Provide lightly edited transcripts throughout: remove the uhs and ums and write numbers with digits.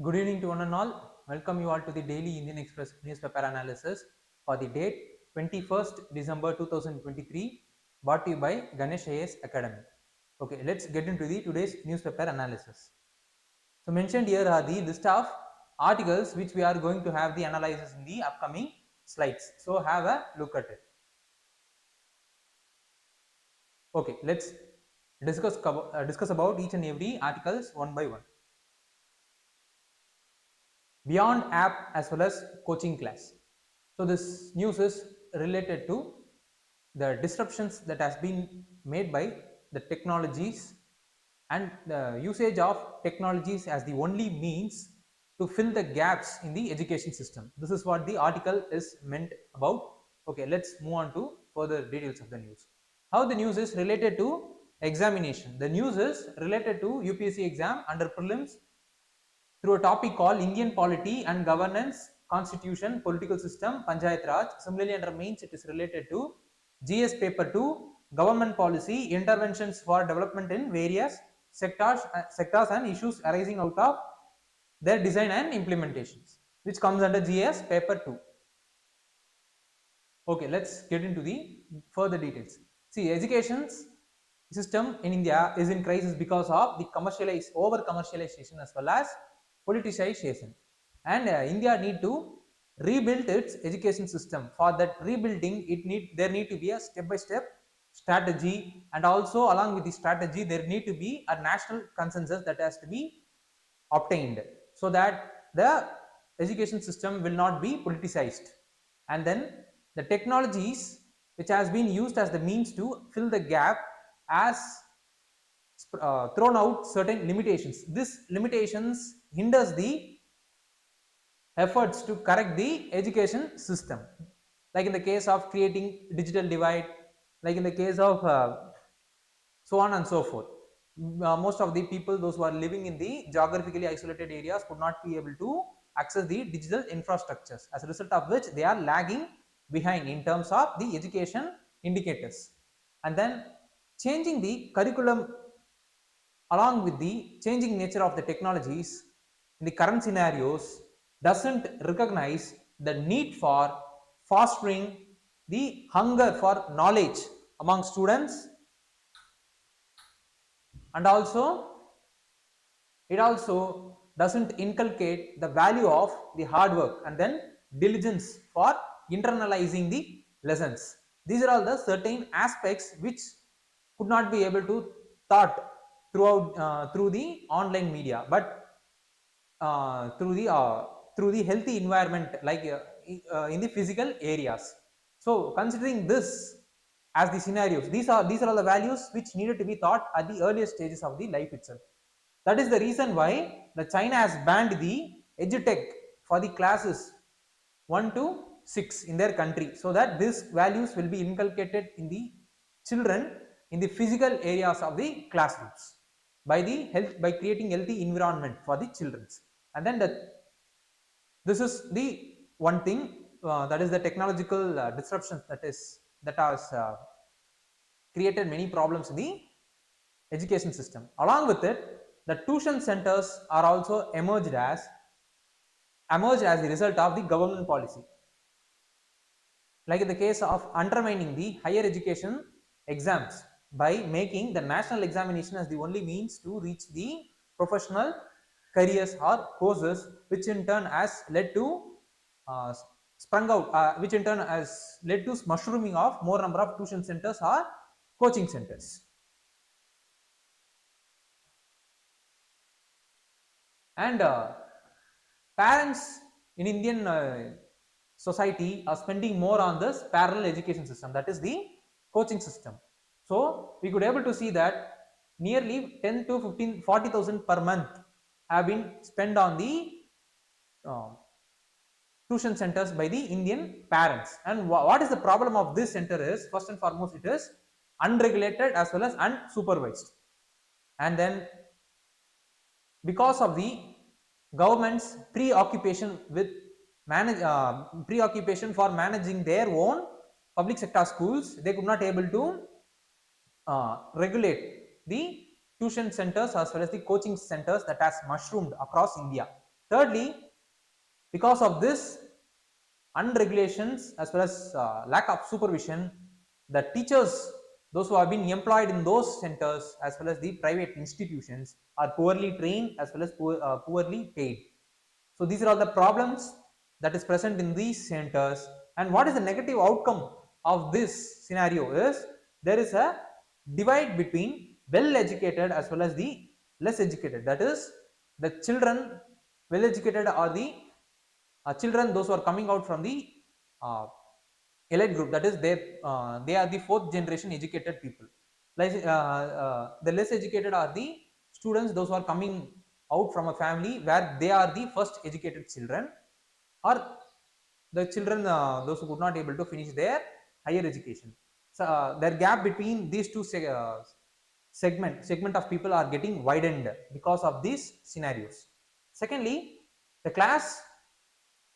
Good evening to one and all. Welcome you all to the daily Indian Express newspaper analysis for the date 21st December 2023, brought to you by Ganesh IAS Academy. Okay, let's get into the today's newspaper analysis. So mentioned here are the list of articles which we are going to have the analysis in the upcoming slides. So have a look at it. Okay, let's discuss about each and every articles one by one. Beyond app as well as coaching class. So this news is related to the disruptions that has been made by the technologies and the usage of technologies as the only means to fill the gaps in the education system. This is what the article is meant about. Okay, let's move on to further details of the news. How the news is related to examination. The news is related to UPSC exam under prelims through a topic called Indian polity and governance, constitution, political system, Panchayat Raj. Similarly, under mains, it is related to GS paper 2, government policy, interventions for development in various sectors and issues arising out of their design and implementations, which comes under GS paper 2. Okay, let's get into the further details. See, education system in India is in crisis because of the over commercialization as well as politicization, and India need to rebuild its education system. For that rebuilding, there need to be a step-by-step strategy, and also along with the strategy there need to be a national consensus that has to be obtained, so that the education system will not be politicized. And then the technologies which has been used as the means to fill the gap has thrown out certain limitations. This limitations hinders the efforts to correct the education system, like in the case of creating digital divide, like in the case of so on and so forth. Most of the people, those who are living in the geographically isolated areas, could not be able to access the digital infrastructures, as a result of which they are lagging behind in terms of the education indicators. And then changing the curriculum along with the changing nature of the technologies in the current scenarios doesn't recognize the need for fostering the hunger for knowledge among students, and also it also doesn't inculcate the value of the hard work and then diligence for internalizing the lessons. These are all the certain aspects which could not be able to taught through the online media, but through the healthy environment, like in the physical areas. So considering this as the scenarios, these are all the values which needed to be taught at the earliest stages of the life itself. That is the reason why the China has banned the edutech for the classes 1 to 6 in their country, so that these values will be inculcated in the children in the physical areas of the classrooms by creating healthy environment for the children. And then this is the one thing, that is the technological disruptions that has created many problems in the education system. Along with it, the tuition centers are also emerged as the result of the government policy, like in the case of undermining the higher education exams by making the national examination as the only means to reach the professional careers or courses, which in turn has led to which in turn has led to mushrooming of more number of tuition centers or coaching centers. And parents in Indian society are spending more on this parallel education system, that is the coaching system. So we could able to see that nearly 10 to 15 40,000 per month have been spent on the tuition centers by the Indian parents. And what is the problem of this center is, first and foremost, it is unregulated as well as unsupervised. And then because of the government's preoccupation for managing their own public sector schools, they could not able to regulate the tuition centers as well as the coaching centers that has mushroomed across India. Thirdly, because of this unregulations as well as lack of supervision, the teachers, those who have been employed in those centers as well as the private institutions, are poorly trained as well as poorly paid. So these are all the problems that is present in these centers. And what is the negative outcome of this scenario is there is a divide between well educated as well as the less educated. That is, the children well educated are the children those who are coming out from the uh, elite group, that is they are the fourth generation educated people. Like the less educated are the students those who are coming out from a family where they are the first educated children, or the children those who could not able to finish their higher education. So their gap between these two segment of people are getting widened because of these scenarios. Secondly, the class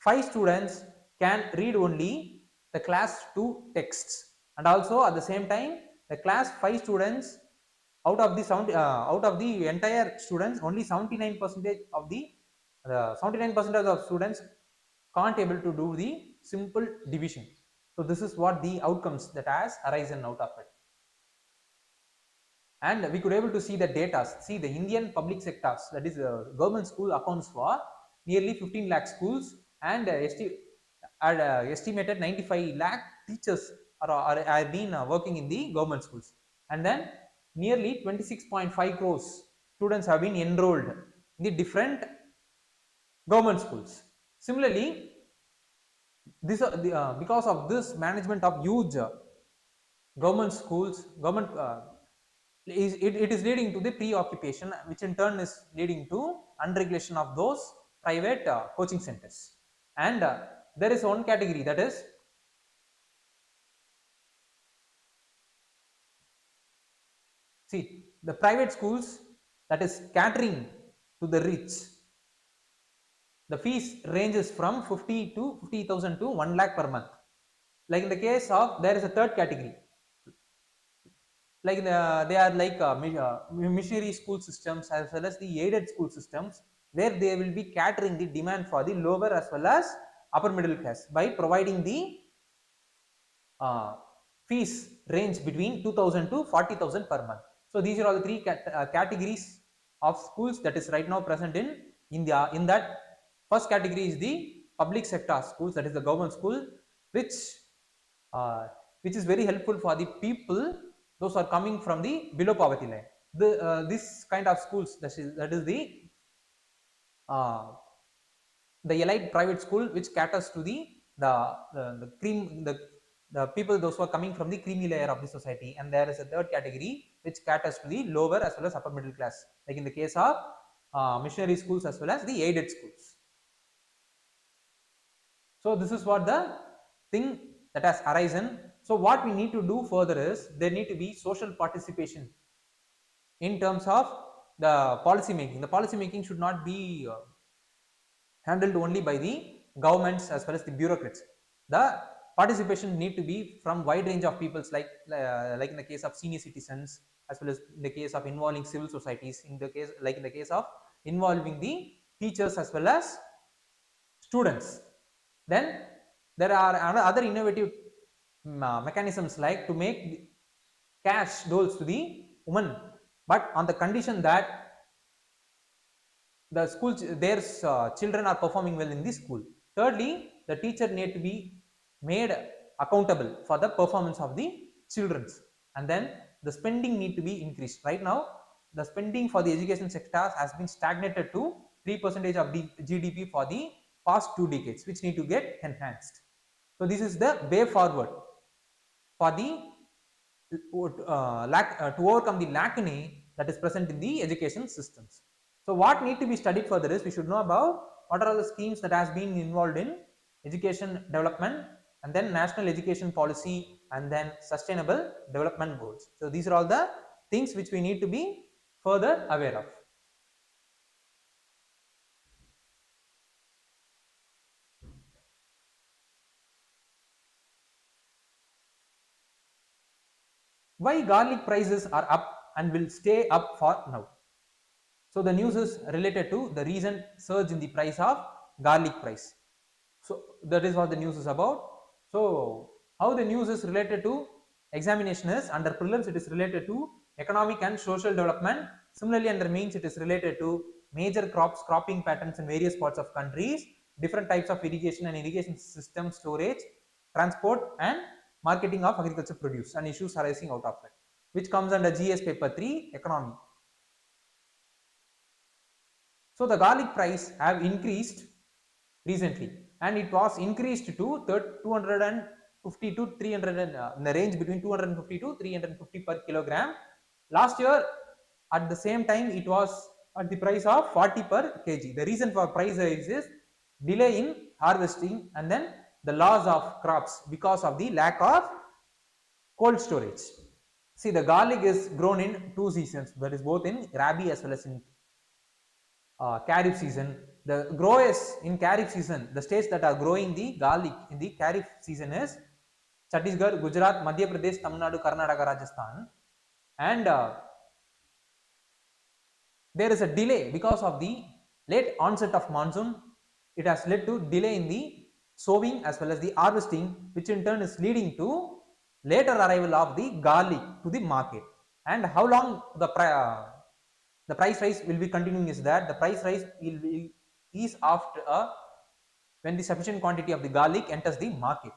5 students can read only the class 2 texts, and also at the same time the class 5 students, out of the entire students, only 79% of the 79% of students can't able to do the simple division. So this is what the outcomes that has arisen out of it. And we could able to see the data. See, the Indian public sectors, that is government school, accounts for nearly 15 lakh schools, and estimated 95 lakh teachers are been working in the government schools, and then nearly 26.5 crores students have been enrolled in the different government schools. Similarly, this because of this management of huge government schools, government it is leading to the preoccupation, which in turn is leading to unregulation of those private coaching centers. And there is one category, that is, see, the private schools that is catering to the rich. The fees ranges from 50,000 to 1 lakh per month. Like in the case of, there is a third category, like they are like missionary school systems as well as the aided school systems, where they will be catering the demand for the lower as well as upper middle class by providing the fees range between 2000 to 40,000 per month. So these are all the three categories of schools that is right now present in India. In that, first category is the public sector schools, that is the government school, which uh, which is very helpful for the people those are coming from the below poverty line. This kind of schools, that is uh, the elite private school, which caters to the cream, the people those who are coming from the creamy layer of the society. And there is a third category which caters to the lower as well as upper middle class, like in the case of missionary schools as well as the aided schools. So this is what the thing that has arisen. So what we need to do further is there need to be social participation in terms of the policy making. The policy making should not be handled only by the governments as well as the bureaucrats. The participation need to be from wide range of peoples, like in the case of senior citizens, as well as in the case of involving civil societies, in the case like in the case of involving the teachers as well as students. Then there are other innovative mechanisms, like to make cash doles to the women, but on the condition that the school their children are performing well in the school. Thirdly, the teacher need to be made accountable for the performance of the children's, and then the spending need to be increased. Right now the spending for the education sector has been stagnated to 3% of the GDP for the past 2 decades, which need to get enhanced. So this is the way forward for the to overcome the lacunae that is present in the education systems. So what need to be studied further is we should know about what are all the schemes that has been involved in education development, and then national education policy, and then sustainable development goals. So these are all the things which we need to be further aware of. Why garlic prices are up and will stay up for now? So the news is related to the recent surge in the price of garlic price. So that is what the news is about. So how the news is related to examination is, under prelims it is related to economic and social development. Similarly under mains it is related to major cropping patterns in various parts of countries, different types of irrigation and irrigation system storage, transport and marketing of agriculture produce and issues arising out of it, which comes under GS paper 3 economy. So the garlic price have increased recently, and it was increased to 250 to 300 in the range between 250 to 350 per kilogram. Last year at the same time it was at the price of 40 per kg. The reason for price rise is delay in harvesting and then the loss of crops because of the lack of cold storage. See, the garlic is grown in two seasons, that is both in Rabi as well as in Kharif season. The growers in Kharif season, the states that are growing the garlic in the Kharif season is Chhattisgarh, Gujarat, Madhya Pradesh, Tamil Nadu, Karnataka, Rajasthan, and there is a delay because of the late onset of monsoon. It has led to delay in the sowing as well as the harvesting, which in turn is leading to later arrival of the garlic to the market. And how long the price rise will be continuing is that the price rise will be is after when the sufficient quantity of the garlic enters the market.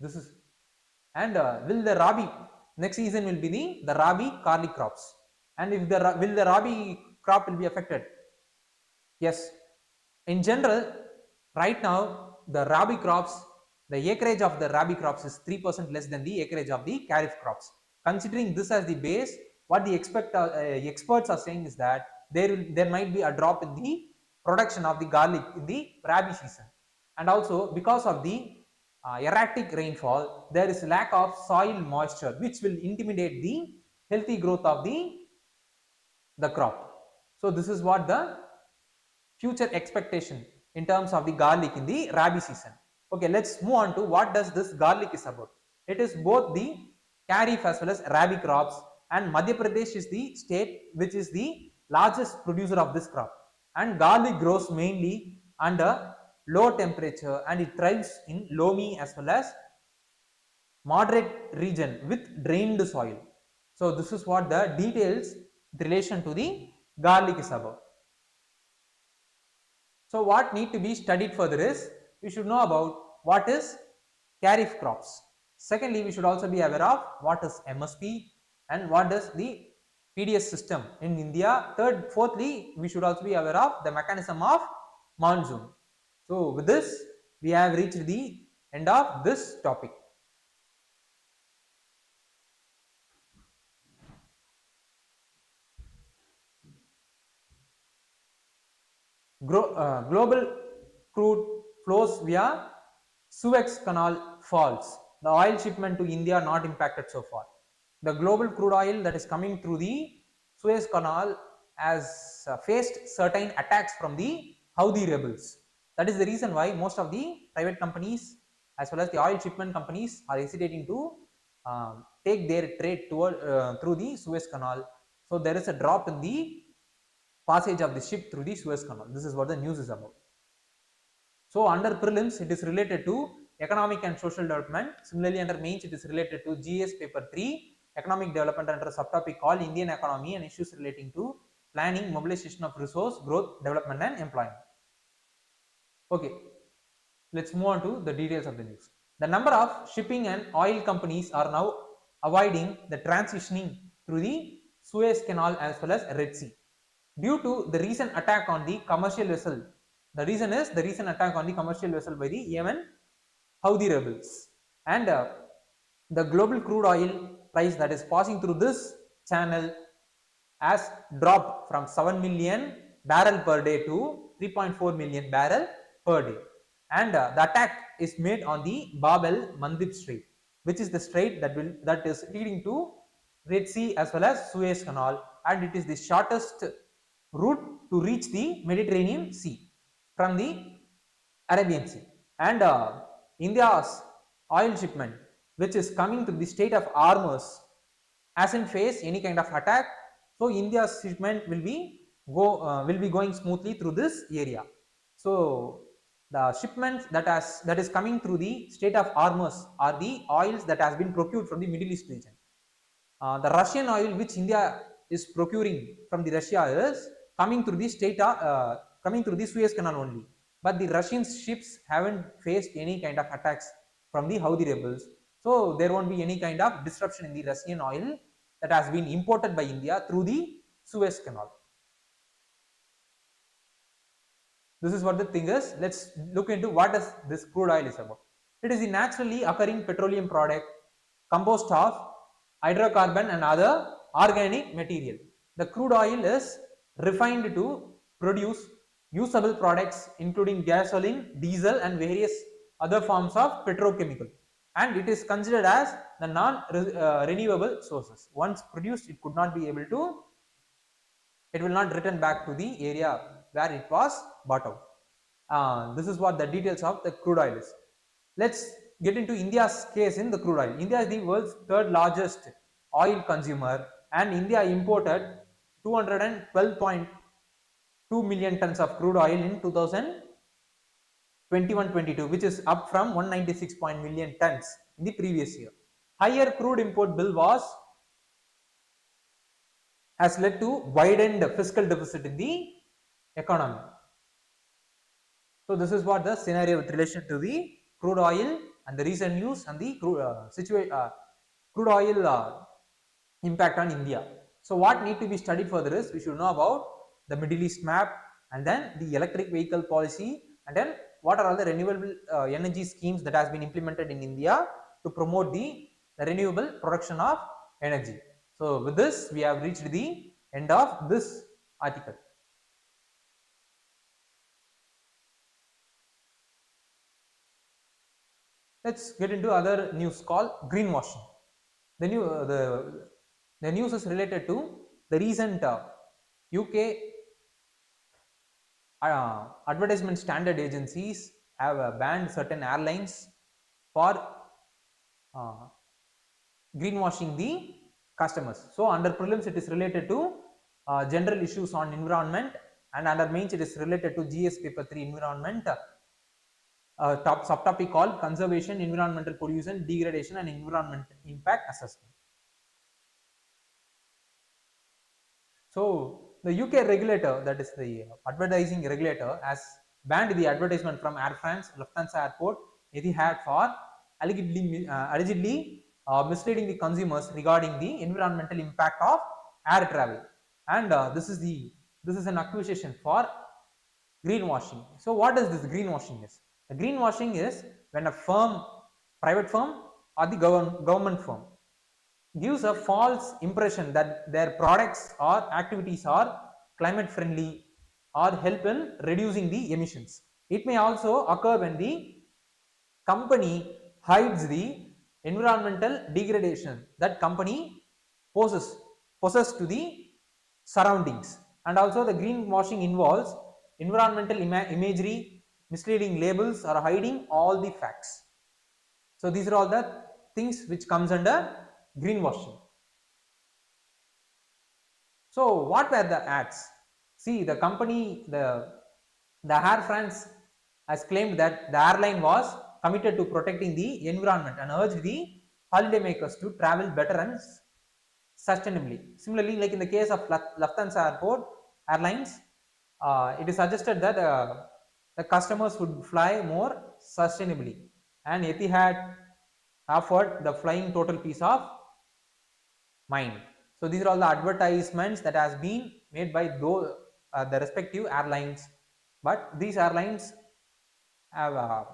This is, and will the Rabi next season will be the Rabi garlic crops, and if the will the Rabi crop will be affected? Yes, in general right now the Rabi crops, the acreage of the Rabi crops is 3% less than the acreage of the Kharif crops. Considering this as the base, what the experts are saying is that there might be a drop in the production of the garlic in the Rabi season, and also because of the erratic rainfall, there is lack of soil moisture, which will intimidate the healthy growth of the crop. So this is what the future expectation in terms of the garlic in the Rabi season. Okay, let's move on to what does this garlic is about. It is both the Kharif as well as Rabi crops, and Madhya Pradesh is the state which is the largest producer of this crop, and garlic grows mainly under low temperature and it thrives in loamy as well as moderate region with drained soil. So this is what the details in relation to the garlic is about. So what need to be studied further is, we should know about what is Kharif crops. Secondly, we should also be aware of what is MSP and what is the PDS system in India. Fourthly, we should also be aware of the mechanism of monsoon. So with this, we have reached the end of this topic. Global crude flows via SUEX canal faults. The oil shipment to India not impacted so far. The global crude oil that is coming through the Suez Canal has faced certain attacks from the Houthi rebels. That is the reason why most of the private companies as well as the oil shipment companies are hesitating to take their trade through the Suez Canal. So there is a drop in the passage of the ship through the Suez Canal. This is what the news is about. So under prelims it is related to economic and social development. Similarly under mains it is related to GS paper 3 economic development under a subtopic called Indian economy and issues relating to planning, mobilization of resource, growth, development and employment. Okay, let's move on to the details of the news. The number of shipping and oil companies are now avoiding the transitioning through the Suez Canal as well as Red Sea due to the recent attack on the commercial vessel. The reason is the recent attack on the commercial vessel by the Yemen Houthi rebels, and the global crude oil price that is passing through this channel has dropped from 7 million barrel per day to 3.4 million barrel per day, and the attack is made on the Bab el Mandeb Strait, which is the strait that is leading to Red Sea as well as Suez Canal, and it is the shortest route to reach the Mediterranean Sea from the Arabian Sea. And India's oil shipment, which is coming to the Strait of Hormuz, hasn't faced any kind of attack So India's shipment will be going smoothly through this area. So the shipments that is coming through the Strait of Hormuz are the oils that has been procured from the Middle East region. The Russian oil which India is procuring from the Russia is coming through the coming through the Suez Canal only. But the Russian ships haven't faced any kind of attacks from the Houthi rebels, so there won't be any kind of disruption in the Russian oil that has been imported by India through the Suez Canal. This is what the thing is. Let's look into what does this crude oil is about. It is a naturally occurring petroleum product composed of hydrocarbon and other organic material. The crude oil is refined to produce usable products including gasoline, diesel and various other forms of petrochemical, and it is considered as the non-renewable sources. Once produced, it could not be able to, it will not return back to the area where it was bought out. This is what the details of the crude oil is. Let's get into India's case in the crude oil. India is the world's third largest oil consumer, and India imported 212.2 million tons of crude oil in 2021-22, which is up from 196 million tons in the previous year. Higher crude import bill has led to widened fiscal deficit in the economy. So this is what the scenario with relation to the crude oil and the recent news and the crude oil impact on India. So what need to be studied further is we should know about the Middle East map, and then the electric vehicle policy, and then what are all the renewable energy schemes that has been implemented in India to promote the renewable production of energy. So with this, we have reached the end of this article. Let's get into other news called greenwashing. The news is related to the recent UK advertisement standard agencies have banned certain airlines for greenwashing the customers. So under prelims it is related to general issues on environment, and under mains it is related to GS paper 3 environment subtopic called conservation, environmental pollution, degradation and environmental impact assessment. So the UK regulator, that is the advertising regulator, has banned the advertisement from Air France, Lufthansa Airport, Etihad for allegedly misleading the consumers regarding the environmental impact of air travel, and this is an accusation for greenwashing. So what is this greenwashing is? The greenwashing is when a firm, private firm or the government firm, gives a false impression that their products or activities are climate friendly or help in reducing the emissions. It may also occur when the company hides the environmental degradation that company poses to the surroundings. And also the greenwashing involves environmental imagery, misleading labels or hiding all the facts. So these are all the things which comes under greenwashing. So what were the ads? See, the company, the Air France has claimed that the airline was committed to protecting the environment and urged the holidaymakers to travel better and sustainably. Similarly, like in the case of Lufthansa Airlines, it is suggested that the customers would fly more sustainably, and Etihad offered the flying total peace of mind. So these are all the advertisements that has been made by the respective airlines, but these airlines have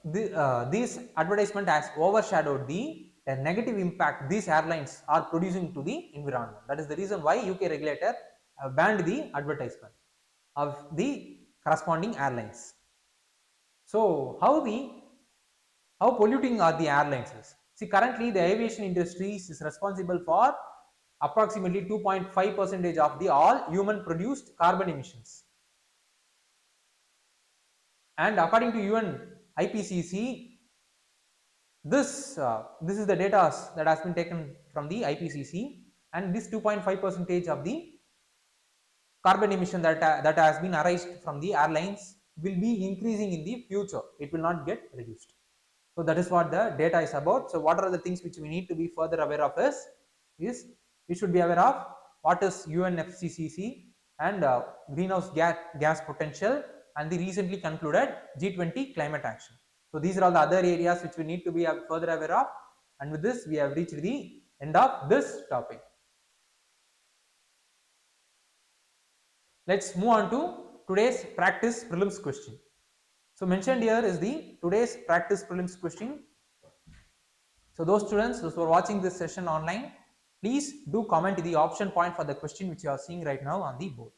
this advertisement has overshadowed the negative impact these airlines are producing to the environment. That is the reason why UK regulator banned the advertisement of the corresponding airlines. So how polluting are the airlines is? See, currently the aviation industry is responsible for approximately 2.5% of the all human produced carbon emissions, and according to UN IPCC, this is the data that has been taken from the IPCC, and this 2.5% of the carbon emission that has been arised from the airlines will be increasing in the future. It will not get reduced. So that is what the data is about. So what are the things which we need to be further aware of is we should be aware of what is UNFCCC and greenhouse gas potential and the recently concluded G20 climate action. So these are all the other areas which we need to be further aware of, and with this we have reached the end of this topic. Let's move on to today's practice prelims question. So mentioned here is the today's practice prelims question. So those students who are watching this session online, please do comment the option point for the question which you are seeing right now on the board.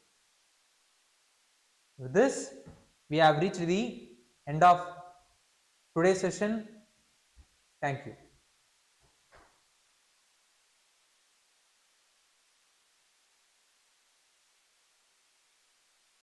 With this, we have reached the end of today's session. Thank you.